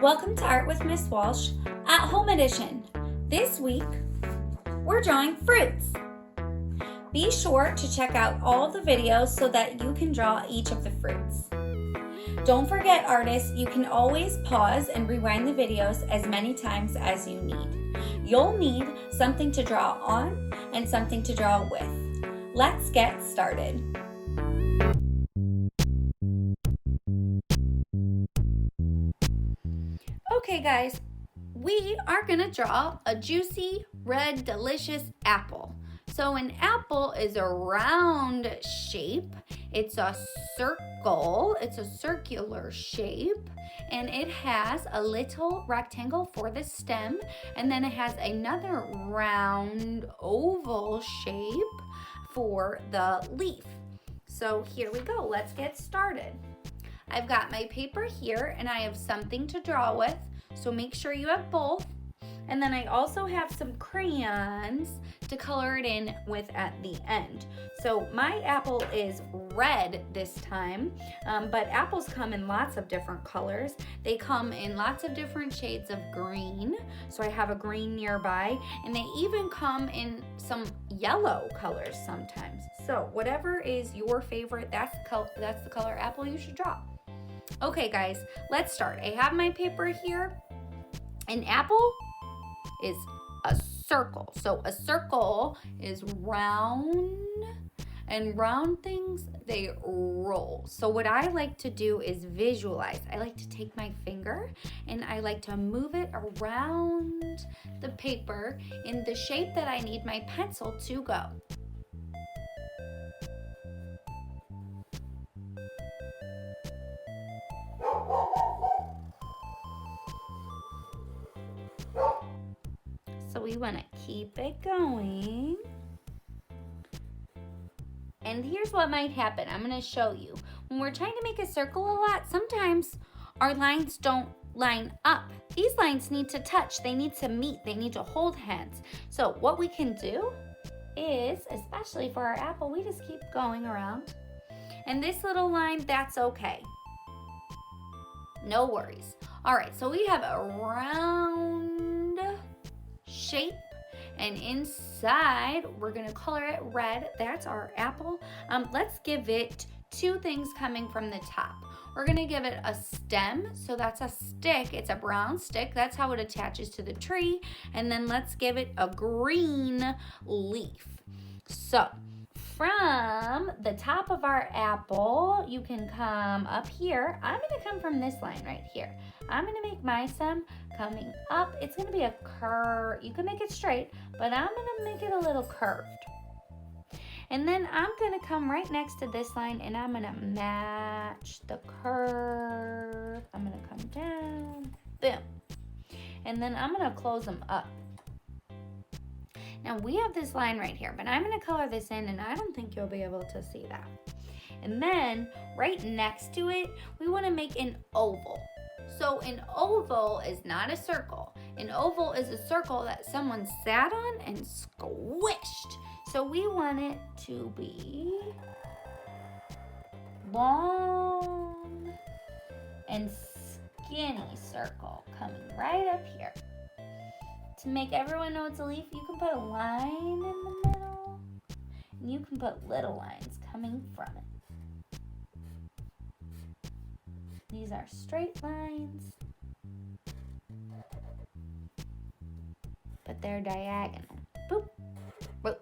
Welcome to Art with Miss Walsh at Home Edition. This week, we're drawing fruits. Be sure to check out all the videos so that you can draw each of the fruits. Don't forget, artists, you can always pause and rewind the videos as many times as you need. You'll need something to draw on and something to draw with. Let's get started. Okay guys, we are gonna draw a juicy, red, delicious apple. So an apple is a round shape. It's a circle. It's a circular shape. And it has a little rectangle for the stem. And then it has another round oval shape for the leaf. So here we go. Let's get started. I've got my paper here and I have something to draw with. So make sure you have both. And then I also have some crayons to color it in with at the end. So my apple is red this time, but apples come in lots of different colors. They come in lots of different shades of green. So I have a green nearby, and they even come in some yellow colors sometimes. So whatever is your favorite, that's the color apple you should draw. Okay guys, let's start. I have my paper here. An apple is a circle. So a circle is round, and round things, they roll. So what I like to do is visualize. I like to take my finger and I like to move it around the paper in the shape that I need my pencil to go. So we want to keep it going. And here's what might happen. I'm going to show you. When we're trying to make a circle a lot, sometimes our lines don't line up. These lines need to touch. They need to meet. They need to hold hands. So what we can do is, especially for our apple, we just keep going around. And this little line, that's okay. No worries. All right, so we have a round shape, and inside we're gonna color it red. That's our apple. Let's give it two things coming from the top. We're gonna give it a stem, so that's a stick. It's a brown stick. That's how it attaches to the tree. And then let's give it a green leaf. So from the top of our apple, you can come up here. I'm gonna come from this line right here. I'm gonna make my stem coming up. It's gonna be a curve. You can make it straight, but I'm gonna make it a little curved. And then I'm gonna come right next to this line and I'm gonna match the curve. I'm gonna come down, boom. And then I'm gonna close them up. Now we have this line right here, but I'm gonna color this in and I don't think you'll be able to see that. And then right next to it, we wanna make an oval. So an oval is not a circle. An oval is a circle that someone sat on and squished. So we want it to be long and skinny circle coming right up here. To make everyone know it's a leaf, you can put a line in the middle, and you can put little lines coming from it. These are straight lines, but they're diagonal. Boop, boop.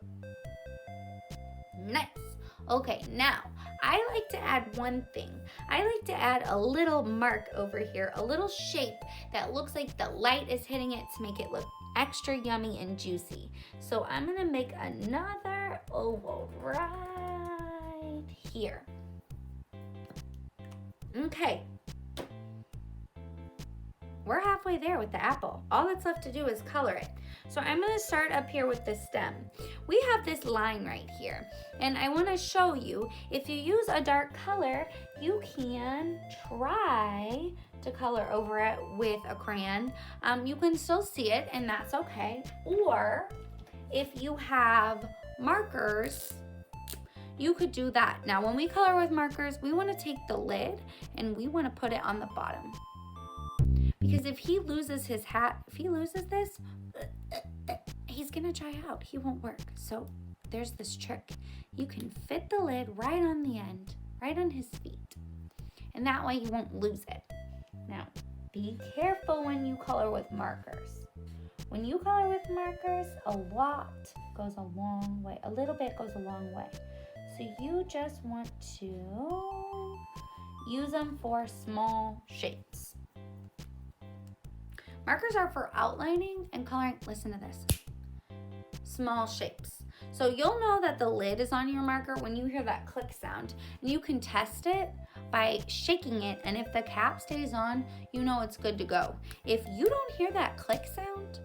Nice. Okay, now I like to add one thing. I like to add a little mark over here, a little shape that looks like the light is hitting it to make it look extra yummy and juicy. So I'm gonna make another oval right here. Okay. We're halfway there with the apple. All that's left to do is color it. So I'm gonna start up here with the stem. We have this line right here, and I wanna show you, if you use a dark color, you can try to color over it with a crayon. You can still see it, and that's okay. Or if you have markers, you could do that. Now, when we color with markers, we wanna take the lid and we wanna put it on the bottom. because if he loses his hat, if he loses this, he's gonna dry out. He won't work. So there's this trick. You can fit the lid right on the end, right on his feet. And that way you won't lose it. Now, be careful when you color with markers. When you color with markers, a lot goes a long way. A little bit goes a long way. So you just want to use them for small shapes. Markers are for outlining and coloring. Listen to this. Small shapes. So you'll know that the lid is on your marker when you hear that click sound. And you can test it by shaking it. And if the cap stays on, you know it's good to go. If you don't hear that click sound,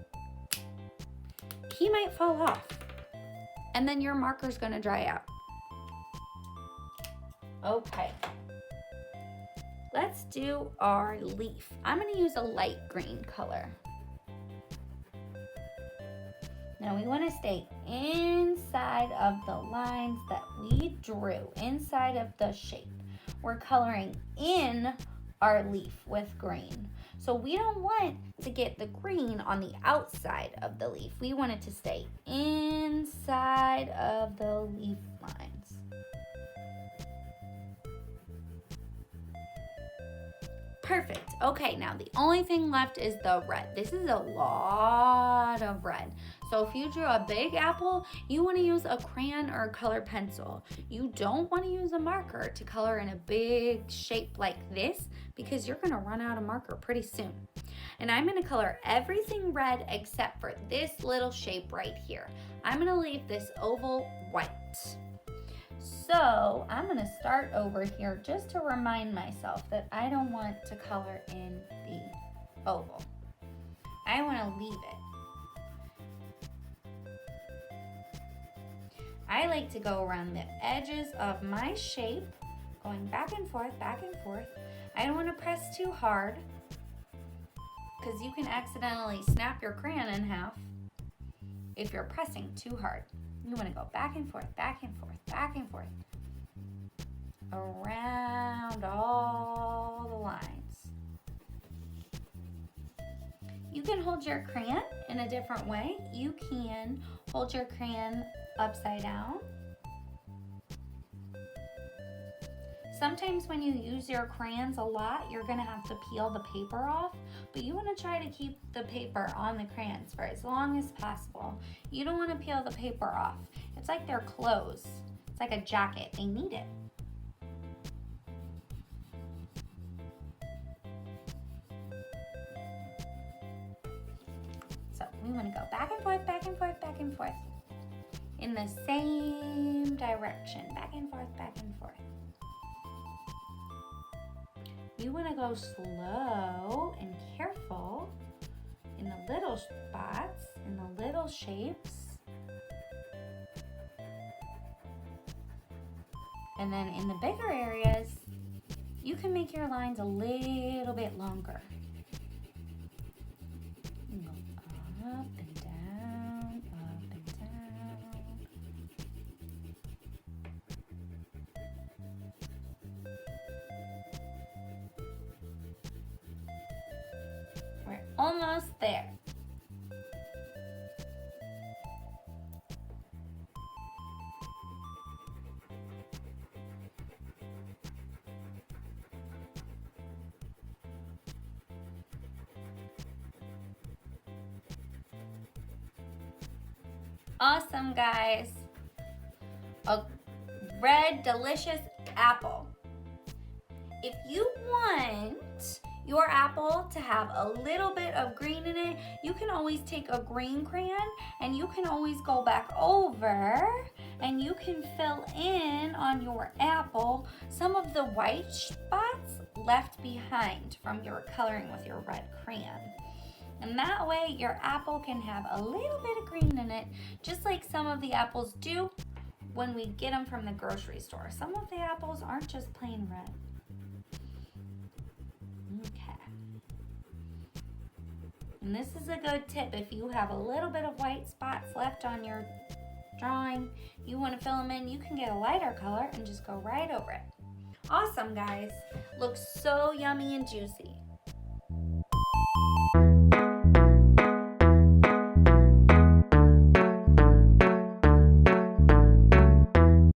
he might fall off. And then your marker's gonna dry out. Okay. Let's do our leaf. I'm gonna use a light green color. Now we wanna stay inside of the lines that we drew, inside of the shape. We're coloring in our leaf with green. So we don't want to get the green on the outside of the leaf. We want it to stay inside of the leaf lines. Perfect. Okay, now the only thing left is the red. This is a lot of red. So if you drew a big apple, you want to use a crayon or a colored pencil. You don't want to use a marker to color in a big shape like this because you're going to run out of marker pretty soon. And I'm going to color everything red except for this little shape right here. I'm going to leave this oval white. So I'm going to start over here just to remind myself that I don't want to color in the oval. I want to leave it. I like to go around the edges of my shape, going back and forth, back and forth. I don't want to press too hard because you can accidentally snap your crayon in half if you're pressing too hard. You want to go back and forth, back and forth, back and forth, around all the lines. You can hold your crayon in a different way. You can hold your crayon upside down. Sometimes when you use your crayons a lot, you're gonna have to peel the paper off, but you wanna try to keep the paper on the crayons for as long as possible. You don't wanna peel the paper off. It's like their clothes. It's like a jacket, they need it. So we wanna go back and forth, back and forth, back and forth. In the same direction, back and forth, back and forth. You want to go slow and careful in the little spots, in the little shapes. And then in the bigger areas, you can make your lines a little bit longer. You can go up and down, up and down. We're almost there. Awesome, guys. A red, delicious apple. If you want your apple to have a little bit of green in it, you can always take a green crayon and you can always go back over and you can fill in on your apple some of the white spots left behind from your coloring with your red crayon. And that way your apple can have a little bit of green in it, just like some of the apples do when we get them from the grocery store. Some of the apples aren't just plain red. Okay. And this is a good tip if you have a little bit of white spots left on your drawing, you want to fill them in, you can get a lighter color and just go right over it. Awesome, guys. Looks so yummy and juicy.